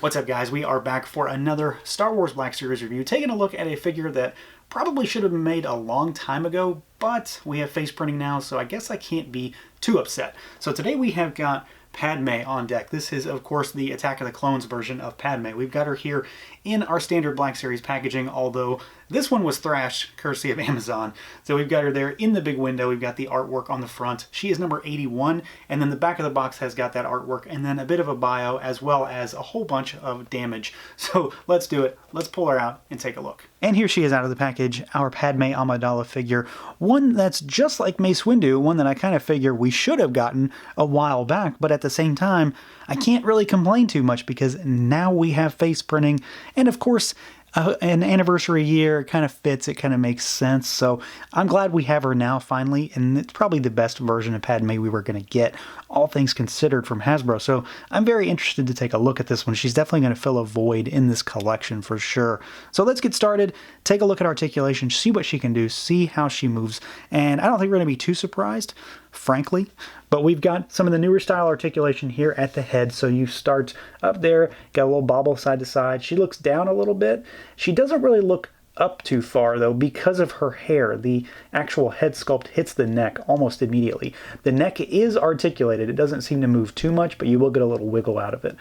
What's up, guys? We are back for another Star Wars Black Series review, taking a look at a figure that probably should have been made a long time ago, but we have face printing now, so I guess I can't be too upset. So today we have got Padme on deck. This is, of course, the Attack of the Clones version of Padme. We've got her here in our standard Black Series packaging, although this one was thrashed courtesy of Amazon. So we've got her there in the big window. We've got the artwork on the front. She is number 81, and then the back of the box has got that artwork and then a bit of a bio as well as a whole bunch of damage. So let's do it. Let's pull her out and take a look. And here she is out of the package, our Padme Amidala figure. One that's just like Mace Windu, one that I kind of figure we should have gotten a while back, but at the same time, I can't really complain too much because now we have face printing, and of course, an anniversary year, it kind of fits, it kind of makes sense. So I'm glad we have her now finally, and it's probably the best version of Padme we were going to get, all things considered, from Hasbro. So I'm very interested to take a look at this one. She's definitely going to fill a void in this collection for sure. So let's get started, take a look at Articulation, see what she can do, see how she moves, and I don't think we're going to be too surprised, frankly. But we've got some of the newer style Articulation here at the head. So you start up there, got a little bobble side to side. She looks down a little bit. She doesn't really look up too far though because of her hair. The actual head sculpt hits the neck almost immediately. The neck is articulated. It doesn't seem to move too much, but you will get a little wiggle out of it.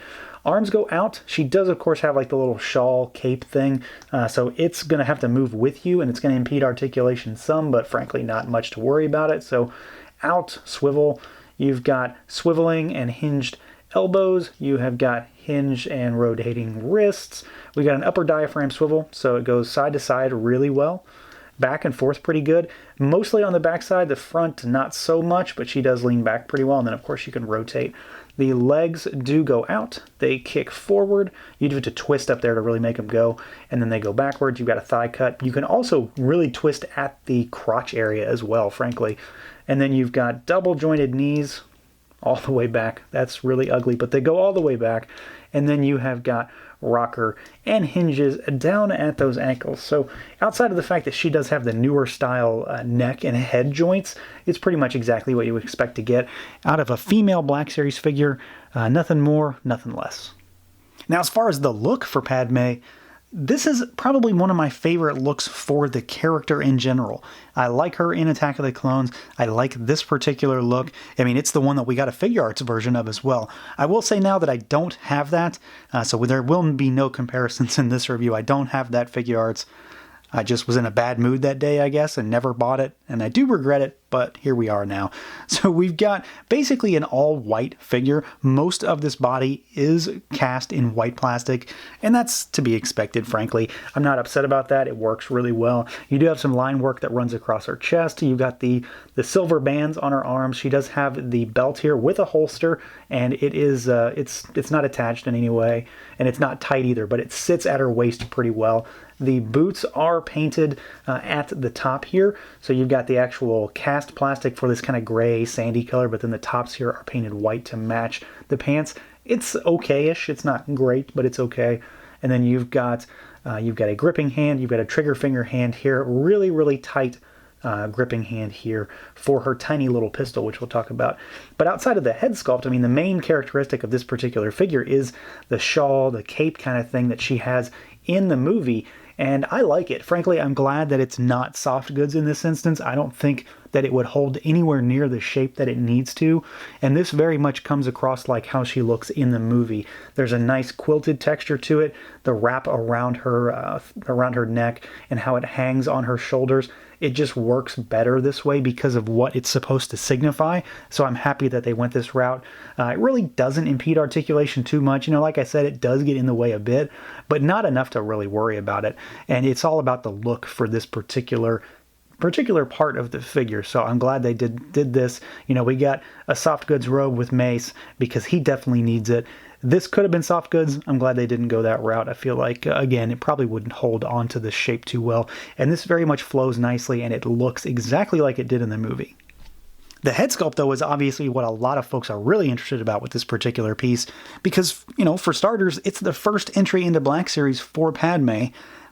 Arms go out. She does, of course, have like the little shawl cape thing, so it's going to have to move with you, and it's going to impede articulation some, but frankly not much to worry about it. So out, swivel. You've got swiveling and hinged elbows. You have got hinged and rotating wrists. We got an upper diaphragm swivel, so it goes side to side really well. Back and forth pretty good. Mostly on the back side, the front not so much, but she does lean back pretty well, and then of course you can rotate. The legs do go out. They kick forward. You do have to twist up there to really make them go, and then they go backwards. You've got a thigh cut. You can also really twist at the crotch area as well, frankly. And then you've got double jointed knees all the way back. That's really ugly, but they go all the way back. And then you have got rocker and hinges down at those ankles. So outside of the fact that she does have the newer style neck and head joints, it's pretty much exactly what you would expect to get out of a female Black Series figure. Nothing more, nothing less. Now, as far as the look for Padme, this is probably one of my favorite looks for the character in general. I like her in Attack of the Clones. I like this particular look. I mean, it's the one that we got a figure arts version of as well. I will say now that I don't have that, so there will be no comparisons in this review. I don't have that figure arts. I just was in a bad mood that day, I guess, and never bought it, and I do regret it, but here we are now. So we've got basically an all-white figure. Most of this body is cast in white plastic, and that's to be expected, frankly. I'm not upset about that. It works really well. You do have some line work that runs across her chest. You've got the silver bands on her arms. She does have the belt here with a holster, and it is it's not attached in any way, and it's not tight either, but it sits at her waist pretty well. The boots are painted at the top here, so you've got the actual cast plastic for this kind of gray, sandy color, but then the tops here are painted white to match the pants. It's okay-ish. It's not great, but it's okay. And then you've got a gripping hand. You've got a trigger finger hand here. Really, really tight gripping hand here for her tiny little pistol, which we'll talk about. But outside of the head sculpt, I mean, the main characteristic of this particular figure is the shawl, the cape kind of thing that she has in the movie. And I like it. Frankly, I'm glad that it's not soft goods in this instance. I don't think that it would hold anywhere near the shape that it needs to. And this very much comes across like how she looks in the movie. There's a nice quilted texture to it. The wrap around her neck and how it hangs on her shoulders. It just works better this way because of what it's supposed to signify. So I'm happy that they went this route. It really doesn't impede articulation too much. You know, like I said, it does get in the way a bit, but not enough to really worry about it. And it's all about the look for this particular part of the figure. So I'm glad they did this. You know, we got a soft goods robe with Mace because he definitely needs it. This could have been soft goods. I'm glad they didn't go that route. I feel like, again, it probably wouldn't hold on to the shape too well. And this very much flows nicely, and it looks exactly like it did in the movie. The head sculpt, though, is obviously what a lot of folks are really interested about with this particular piece because, you know, for starters, it's the first entry into Black Series for Padme.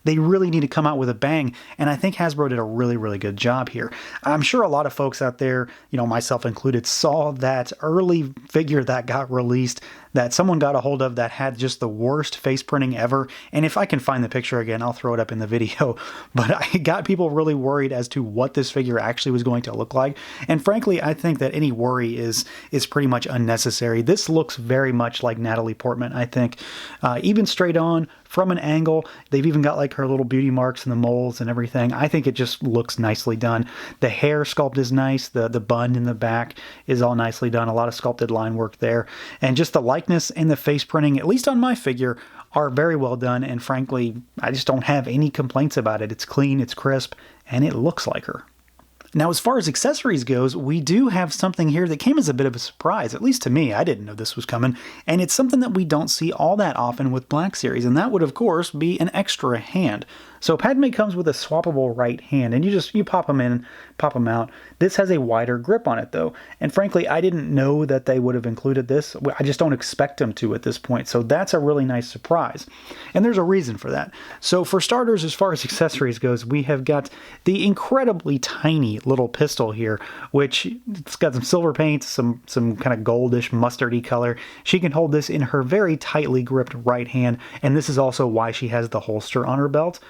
They really need to come out with a bang, and I think Hasbro did a really, really good job here. I'm sure a lot of folks out there, you know, myself included, saw that early figure that got released that someone got a hold of that had just the worst face printing ever. And if I can find the picture again, I'll throw it up in the video. But I got people really worried as to what this figure actually was going to look like. And frankly, I think that any worry is pretty much unnecessary. This looks very much like Natalie Portman, I think. Even straight on, from an angle, they've even got like her little beauty marks and the moles and everything. I think it just looks nicely done. The hair sculpt is nice. The bun in the back is all nicely done. A lot of sculpted line work there. And just the likeness and the face printing, at least on my figure, are very well done. And frankly, I just don't have any complaints about it. It's clean, it's crisp, and it looks like her. Now, as far as accessories goes, we do have something here that came as a bit of a surprise, at least to me. I didn't know this was coming, and it's something that we don't see all that often with Black Series, and that would, of course, be an extra hand. So Padme comes with a swappable right hand, and you pop them in, pop them out. This has a wider grip on it, though, and frankly, I didn't know that they would have included this. I just don't expect them to at this point, so that's a really nice surprise, and there's a reason for that. So for starters, as far as accessories goes, we have got the incredibly tiny little pistol here, which it's got some silver paint, some kind of goldish mustardy color. She can hold this in her very tightly gripped right hand, and this is also why she has the holster on her belt.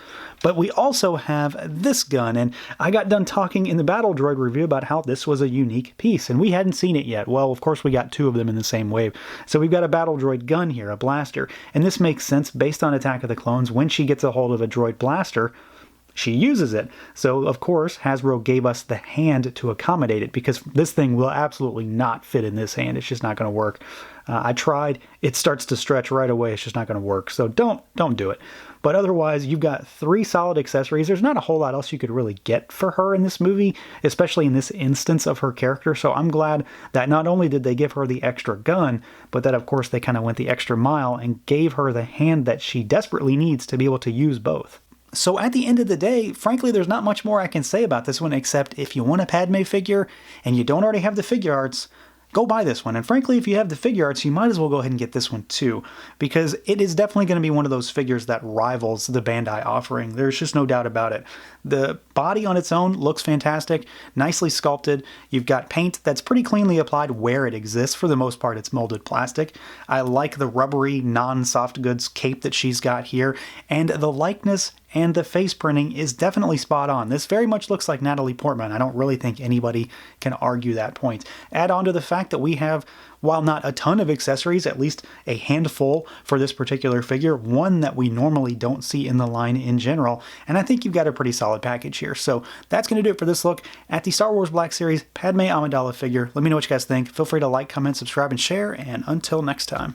But we also have this gun, and I got done talking in the Battle Droid review about how this was a unique piece, and we hadn't seen it yet. Well, of course, we got two of them in the same wave. So we've got a Battle Droid gun here, a blaster, and this makes sense based on Attack of the Clones. When she gets a hold of a droid blaster, she uses it. So, of course, Hasbro gave us the hand to accommodate it, because this thing will absolutely not fit in this hand. It's just not going to work. I tried. It starts to stretch right away. It's just not going to work. So don't do it. But otherwise, you've got 3 solid accessories. There's not a whole lot else you could really get for her in this movie, especially in this instance of her character. So I'm glad that not only did they give her the extra gun, but that, of course, they kind of went the extra mile and gave her the hand that she desperately needs to be able to use both. So at the end of the day, frankly, there's not much more I can say about this one, except if you want a Padme figure and you don't already have the figure arts, go buy this one. And frankly, if you have the figure arts, you might as well go ahead and get this one too, because it is definitely going to be one of those figures that rivals the Bandai offering. There's just no doubt about it. The body on its own looks fantastic, nicely sculpted. You've got paint that's pretty cleanly applied where it exists. For the most part, it's molded plastic. I like the rubbery, non-soft goods cape that she's got here, and the likeness and the face printing is definitely spot on. This very much looks like Natalie Portman. I don't really think anybody can argue that point. Add on to the fact that we have, while not a ton of accessories, at least a handful for this particular figure, one that we normally don't see in the line in general, and I think you've got a pretty solid package here. So that's going to do it for this look at the Star Wars Black Series Padme Amidala figure. Let me know what you guys think. Feel free to like, comment, subscribe, and share, and until next time.